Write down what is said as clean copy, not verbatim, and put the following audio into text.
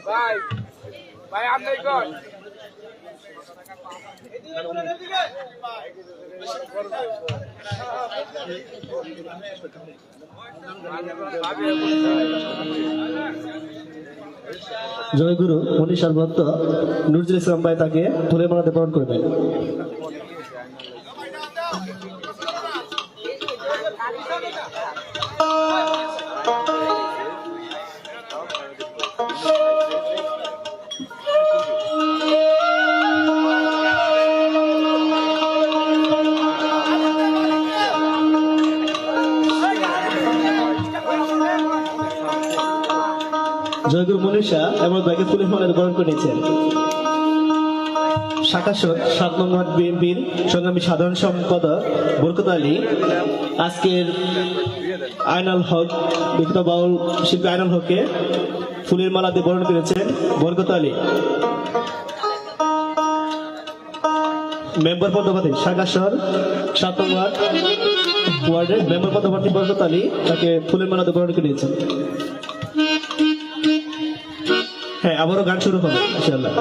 ভাই ভাই আপনি কোন জয়গুরু মনীষার ভক্ত নুরুল ইসলাম ভাই তাকে তুলে মালাতে বরণ করবেন। জয়গুরু মনীষা এমন ভাইকে তুলে মালাতে বরণ করে নিয়েছেন। শাখাসর ৭ নং ওয়ার্ড বিএনপির সংগ্রামী সাধারণ সম্পাদক বরকত আলী আজকের আয়নাল হক বিখ্যাত বাউল শিল্পী আয়নাল হককে ফুলের মালা দিয়ে বরণ করেছেন বরকত আলী। মেম্বার পদপ্রার্থী শাখাসর ৭ নং ওয়ার্ডের মেম্বার পদপ্রার্থী বরকত আলী তাকে ফুলের মালা দিয়ে বরণ করে নিয়েছেন। হ্যাঁ, আবারও গান শুরু হবে ইনশাআল্লাহ।